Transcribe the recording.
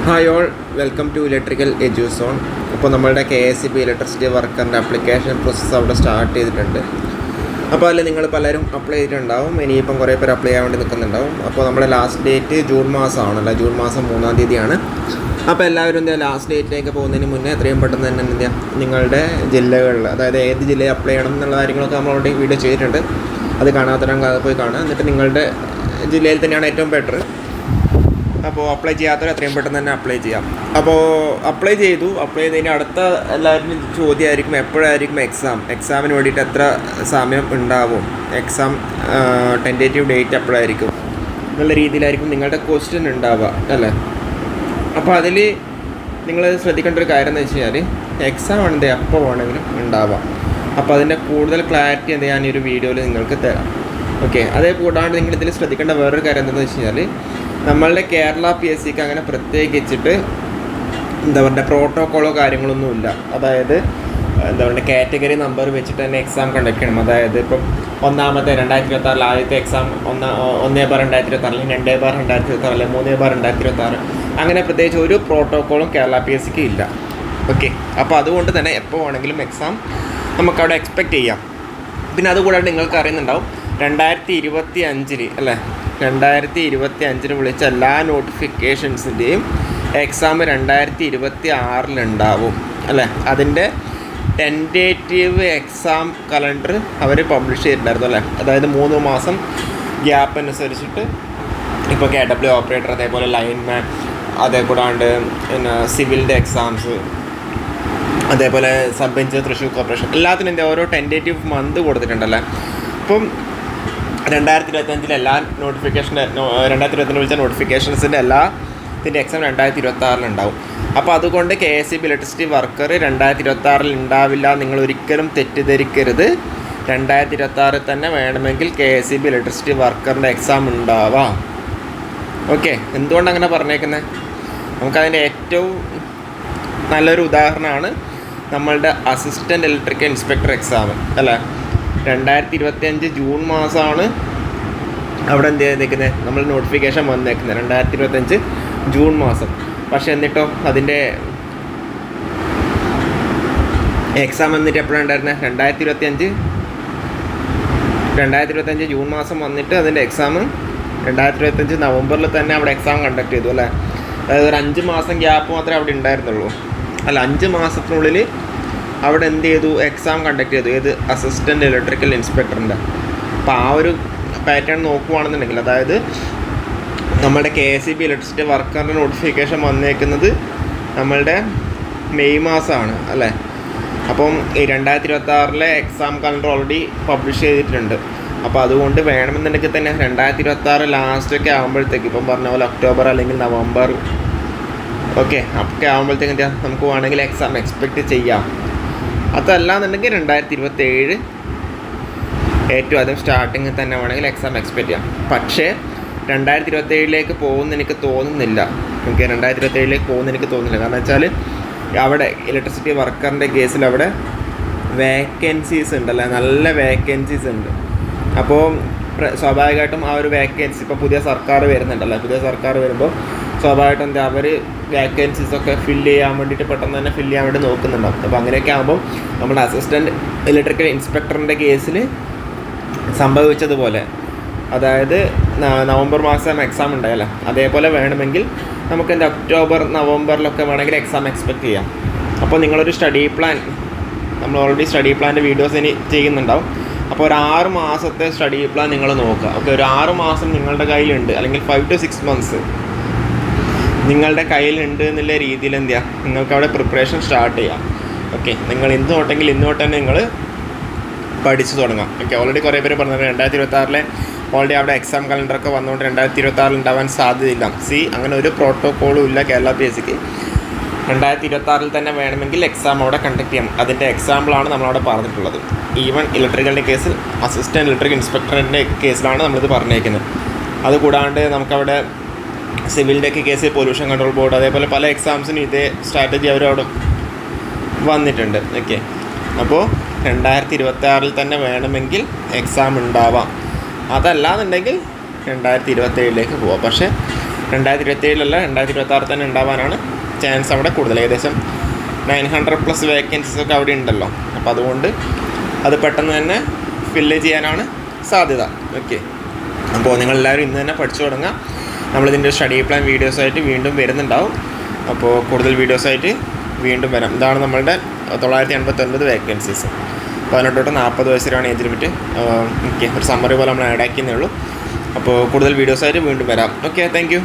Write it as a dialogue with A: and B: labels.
A: Hi all, welcome to electrical Eduzone. അപ്പോൾ നമ്മളുടെ KSEB electricity വർക്കറിൻ്റെ ആപ്ലിക്കേഷൻ പ്രോസസ്സ് അവിടെ സ്റ്റാർട്ട് ചെയ്തിട്ടുണ്ട്. അപ്പോൾ അതിൽ നിങ്ങൾ പലരും അപ്ലൈ ചെയ്തിട്ടുണ്ടാവും. ഇനിയിപ്പം കുറേ പേര് അപ്ലൈ ചെയ്യാൻ വേണ്ടി നിൽക്കുന്നുണ്ടാവും. അപ്പോൾ നമ്മുടെ ലാസ്റ്റ് ഡേറ്റ് ജൂൺ മാസമാണല്ലോ, ജൂൺ മാസം 3-ാം തീയതിയാണ്. അപ്പോൾ എല്ലാവരും ലാസ്റ്റ് ഡേറ്റിലേക്ക് പോകുന്നതിന് മുന്നേ എത്രയും പെട്ടെന്ന് തന്നെ നിങ്ങളുടെ ജില്ലകളിൽ, അതായത് ഏത് ജില്ലയിൽ അപ്ലൈ ചെയ്യണം എന്നുള്ള കാര്യങ്ങളൊക്കെ നമ്മൾ ഓൾറെഡി വീഡിയോ ചെയ്തിട്ടുണ്ട്. അത് കാണാത്തവരാണെങ്കിൽ അത് പോയി കാണുക. എന്നിട്ട് നിങ്ങളുടെ ജില്ലയിൽ തന്നെയാണ് ഏറ്റവും ബെറ്റർ. അപ്പോൾ അപ്ലൈ ചെയ്യാത്തവർ എത്രയും പെട്ടെന്ന് തന്നെ അപ്ലൈ ചെയ്യാം. അപ്പോൾ അപ്ലൈ ചെയ്തതിന് അടുത്ത എല്ലാവരും ചോദ്യമായിരിക്കും എപ്പോഴായിരിക്കും എക്സാമിന് വേണ്ടിയിട്ട് എത്ര സമയം ഉണ്ടാവും, എക്സാം ടെൻറ്റേറ്റീവ് ഡേറ്റ് എപ്പോഴായിരിക്കും എന്നുള്ള രീതിയിലായിരിക്കും നിങ്ങളുടെ ക്വസ്റ്റ്യൻ ഉണ്ടാവുക അല്ലേ. അപ്പോൾ അതിൽ നിങ്ങൾ ശ്രദ്ധിക്കേണ്ട ഒരു കാര്യം എന്ന് വെച്ച് കഴിഞ്ഞാൽ എക്സാം ആണ് എപ്പോൾ വേണമെങ്കിലും ഉണ്ടാവാം. അപ്പോൾ അതിൻ്റെ കൂടുതൽ ക്ലാരിറ്റി ഞാൻ ഈ ഒരു വീഡിയോയിൽ നിങ്ങൾക്ക് തരാം. ഓക്കെ, അതേ കൂടാണ്ട് നിങ്ങൾ ഇതിൽ ശ്രദ്ധിക്കേണ്ട വേറൊരു കാര്യം എന്താണെന്ന് വെച്ച് കഴിഞ്ഞാൽ നമ്മളുടെ കേരള PSCക്ക് അങ്ങനെ പ്രത്യേകിച്ചിട്ട് എന്താ പറയുക പ്രോട്ടോക്കോളോ കാര്യങ്ങളൊന്നുമില്ല. അതായത് എന്താ പറയുക കാറ്റഗറി നമ്പർ വെച്ചിട്ട് തന്നെ എക്സാം കണ്ടക്ട് ചെയ്യണം. അതായത് ഇപ്പം ഒന്നാമത്തെ 2026 ആദ്യത്തെ എക്സാം 1/2026 അല്ലെങ്കിൽ 2/2026 അല്ലെങ്കിൽ 3/2026 അങ്ങനെ പ്രത്യേകിച്ച് ഒരു പ്രോട്ടോക്കോളും കേരള PSCക്ക് ഇല്ല. ഓക്കെ, അപ്പോൾ അതുകൊണ്ട് തന്നെ എപ്പോൾ വേണമെങ്കിലും എക്സാം നമുക്കവിടെ എക്സ്പെക്റ്റ് ചെയ്യാം. പിന്നെ അതുകൂടാതെ നിങ്ങൾക്ക് അറിയുന്നുണ്ടാവും 2025 അല്ലേ, 2025 വിളിച്ച എല്ലാ നോട്ടിഫിക്കേഷൻസിൻ്റെയും എക്സാം 2026 ഉണ്ടാവും അല്ലേ. അതിൻ്റെ ടെൻറ്റേറ്റീവ് എക്സാം കലണ്ടർ അവർ പബ്ലിഷ് ചെയ്തിട്ടുണ്ടായിരുന്നു അല്ലേ. അതായത് 3 മാസം ഗ്യാപ്പ് അനുസരിച്ചിട്ട് ഇപ്പോൾ KW ഓപ്പറേറ്റർ, അതേപോലെ ലൈൻമാൻ, അതേകൂടാണ്ട് പിന്നെ സിവിലിൻ്റെ എക്സാംസ്, അതേപോലെ സബ് എഞ്ചിനീയർ തൃശ്ശൂർ കോർപ്പറേഷൻ, എല്ലാത്തിനും ഓരോ ടെൻറ്റേറ്റീവ് മന്ത് കൊടുത്തിട്ടുണ്ടല്ലേ. അപ്പം 2025 എല്ലാ 2025 വിളിച്ച നോട്ടിഫിക്കേഷൻസിൻ്റെ ഇതിൻ്റെ എക്സാം 2026 ഉണ്ടാവും. അപ്പോൾ അതുകൊണ്ട് KSEB ഇലക്ട്രിസിറ്റി വർക്കർ 2026 ഉണ്ടാവില്ല, നിങ്ങൾ ഒരിക്കലും തെറ്റിദ്ധരിക്കരുത്. 2026 തന്നെ വേണമെങ്കിൽ KSEB ഇലക്ട്രിസിറ്റി വർക്കറിൻ്റെ എക്സാം ഉണ്ടാവാം. ഓക്കെ, എന്തുകൊണ്ട് അങ്ങനെ പറഞ്ഞേക്കുന്നത്? നമുക്കതിൻ്റെ ഏറ്റവും നല്ലൊരു ഉദാഹരണമാണ് നമ്മളുടെ അസിസ്റ്റൻ്റ് ഇലക്ട്രിക്കൽ ഇൻസ്പെക്ടർ എക്സാം അല്ലേ. 2025 ജൂൺ മാസമാണ് അവിടെ എന്ത് ചെയ്തേക്കുന്നത്, നമ്മൾ നോട്ടിഫിക്കേഷൻ വന്നേക്കുന്നത് 2025 ജൂൺ മാസം. പക്ഷേ എന്നിട്ടോ അതിൻ്റെ എക്സാം എന്നിട്ട് എപ്പോഴാണ് ഉണ്ടായിരുന്നത്? 2025 ജൂൺ മാസം വന്നിട്ട് അതിൻ്റെ എക്സാം 2025 നവംബറിൽ തന്നെ അവിടെ എക്സാം കണ്ടക്ട് ചെയ്തു അല്ലേ. അതായത് ഒരു 5 മാസം ഗ്യാപ്പ് മാത്രമേ അവിടെ ഉണ്ടായിരുന്നുള്ളൂ. അല്ല, 5 മാസത്തിനുള്ളിൽ അവിടെ എന്ത് ചെയ്തു, എക്സാം കണ്ടക്ട് ചെയ്തു. ഏത്? അസിസ്റ്റൻ്റ് ഇലക്ട്രിക്കൽ ഇൻസ്പെക്ടറിൻ്റെ. അപ്പോൾ ആ ഒരു പാറ്റേൺ നോക്കുവാണെന്നുണ്ടെങ്കിൽ, അതായത് നമ്മളുടെ KSEB ഇലക്ട്രിസിറ്റി വർക്കറിൻ്റെ നോട്ടിഫിക്കേഷൻ വന്നേക്കുന്നത് നമ്മളുടെ മെയ് മാസമാണ് അല്ലേ. അപ്പം ഈ 2026 എക്സാം കലണ്ടർ ഓൾറെഡി പബ്ലിഷ് ചെയ്തിട്ടുണ്ട്. അപ്പോൾ അതുകൊണ്ട് വേണമെന്നുണ്ടെങ്കിൽ തന്നെ 2026 ലാസ്റ്റൊക്കെ ആകുമ്പോഴത്തേക്ക്, ഇപ്പം പറഞ്ഞ പോലെ ഒക്ടോബർ അല്ലെങ്കിൽ നവംബർ ഓക്കെ ഒക്കെ ആകുമ്പോഴത്തേക്ക് നമുക്ക് വേണമെങ്കിൽ എക്സാം എക്സ്പെക്റ്റ് ചെയ്യാം. അതല്ലാന്നുണ്ടെങ്കിൽ 2027 ഏറ്റവും ആദ്യം സ്റ്റാർട്ടിങ്ങിൽ തന്നെ വേണമെങ്കിൽ എക്സാം എക്സ്പെക്റ്റ് ചെയ്യാം. പക്ഷേ 2027 പോകുമെന്ന് എനിക്ക് തോന്നുന്നില്ല. ഓക്കെ, 2027 പോകുമെന്ന് എനിക്ക് തോന്നുന്നില്ല. കാരണം വെച്ചാൽ അവിടെ ഇലക്ട്രിസിറ്റി വർക്കറിൻ്റെ കേസിൽ അവിടെ വേക്കൻസീസ് ഉണ്ടല്ലേ, നല്ല വേക്കൻസീസ് ഉണ്ട്. അപ്പോൾ സ്വാഭാവികമായിട്ടും ആ ഒരു വേക്കൻസി, ഇപ്പോൾ പുതിയ സർക്കാർ വരുന്നുണ്ടല്ലോ, പുതിയ സർക്കാർ വരുമ്പോൾ സ്വാഭാവികമായിട്ടും അവർ വേക്കൻസീസൊക്കെ ഫില്ല് ചെയ്യാൻ വേണ്ടിയിട്ട് പെട്ടെന്ന് തന്നെ ഫില്ല് ചെയ്യാൻ വേണ്ടി നോക്കുന്നുണ്ടാവും. അപ്പോൾ അങ്ങനെയൊക്കെ ആകുമ്പോൾ നമ്മുടെ അസിസ്റ്റൻറ്റ് ഇലക്ട്രിക്കൽ ഇൻസ്പെക്ടറിൻ്റെ കേസിൽ സംഭവിച്ചതുപോലെ, അതായത് നവംബർ മാസം എക്സാം ഉണ്ടായല്ലോ, അതേപോലെ വേണമെങ്കിൽ നമുക്ക് ഒക്ടോബർ നവംബറിലൊക്കെ വേണമെങ്കിൽ എക്സാം എക്സ്പെക്റ്റ് ചെയ്യാം. അപ്പോൾ നിങ്ങളൊരു സ്റ്റഡി പ്ലാൻ, നമ്മൾ ഓൾറെഡി സ്റ്റഡി പ്ലാൻ്റെ വീഡിയോസ് ഇനി ചെയ്യുന്നുണ്ടാവും. അപ്പോൾ ഒരു 6 മാസത്തെ സ്റ്റഡി പ്ലാൻ നിങ്ങൾ നോക്കുക. ഓക്കെ, ഒരു 6 മാസം നിങ്ങളുടെ കയ്യിലുണ്ട്, അല്ലെങ്കിൽ 5 to 6 months നിങ്ങളുടെ കയ്യിലുണ്ട് എന്നുള്ള രീതിയിൽ എന്ത് ചെയ്യുക, നിങ്ങൾക്ക് അവിടെ പ്രിപ്പറേഷൻ സ്റ്റാർട്ട് ചെയ്യാം. ഓക്കെ, നിങ്ങൾ ഇന്ന് തൊട്ട് തന്നെ നിങ്ങൾ പഠിച്ചു തുടങ്ങാം. ഓക്കെ, ഓൾറെഡി കുറേ പേര് പറഞ്ഞത് 2026 ഓൾറെഡി അവിടെ എക്സാം കലണ്ടറൊക്കെ വന്നുകൊണ്ട് 2026 ഉണ്ടാവാൻ സാധ്യതയില്ല. അങ്ങനെ ഒരു പ്രോട്ടോക്കോളും ഇല്ല കേരള PSCക്ക്. 2026 തന്നെ വേണമെങ്കിൽ എക്സാം അവിടെ കണ്ടക്ട് ചെയ്യാം. അതിൻ്റെ എക്സാമ്പിളാണ് നമ്മളവിടെ പറഞ്ഞിട്ടുള്ളത്. ഈവൻ ഇലക്ട്രിക്കലിൻ്റെ കേസിൽ അസിസ്റ്റൻറ്റ് ഇലക്ട്രിക്കൽ ഇൻസ്പെക്ടറിൻ്റെ കേസിലാണ് നമ്മളിത് പറഞ്ഞേക്കുന്നത്. അതുകൂടാണ്ട് നമുക്കവിടെ സിവിലിൻ്റെയൊക്കെ കേസിൽ പൊല്യൂഷൻ കൺട്രോൾ ബോർഡ്, അതേപോലെ പല എക്സാംസിനും ഇതേ സ്ട്രാറ്റജി അവരവിടെ വന്നിട്ടുണ്ട്. ഓക്കെ, അപ്പോൾ 2026 തന്നെ വേണമെങ്കിൽ എക്സാം ഉണ്ടാവാം. അതല്ലാന്നുണ്ടെങ്കിൽ 2027 പോവാം. പക്ഷേ 2027 2026 തന്നെ ഉണ്ടാവാനാണ് ചാൻസ് അവിടെ കൂടുതൽ. ഏകദേശം 900+ വേക്കൻസീസ് ഒക്കെ അവിടെ ഉണ്ടല്ലോ. അപ്പോൾ അതുകൊണ്ട് അത് പെട്ടെന്ന് തന്നെ ഫില്ല് ചെയ്യാനാണ് സാധ്യത. ഓക്കെ, അപ്പോൾ നിങ്ങളെല്ലാവരും ഇന്ന് തന്നെ പഠിച്ചു തുടങ്ങുക. നമ്മളിതിൻ്റെ സ്റ്റഡി പ്ലാൻ വീഡിയോസായിട്ട് വീണ്ടും വരുന്നുണ്ടാവും. അപ്പോൾ കൂടുതൽ വീഡിയോസായിട്ട് വീണ്ടും വരാം. ഇതാണ് നമ്മളുടെ 989 വേക്കൻസീസ്. 18 തൊട്ട് 40 വയസ്സ് വരെയാണ് ഏജ് ലിമിറ്റ്. ഓക്കെ, ഒരു സമ്മറി പോലെ നമ്മൾ ആഡ് ആക്കിയെന്നേ ഉള്ളൂ. അപ്പോൾ കൂടുതൽ വീഡിയോസായിട്ട് വീണ്ടും വരാം. Okay, thank you.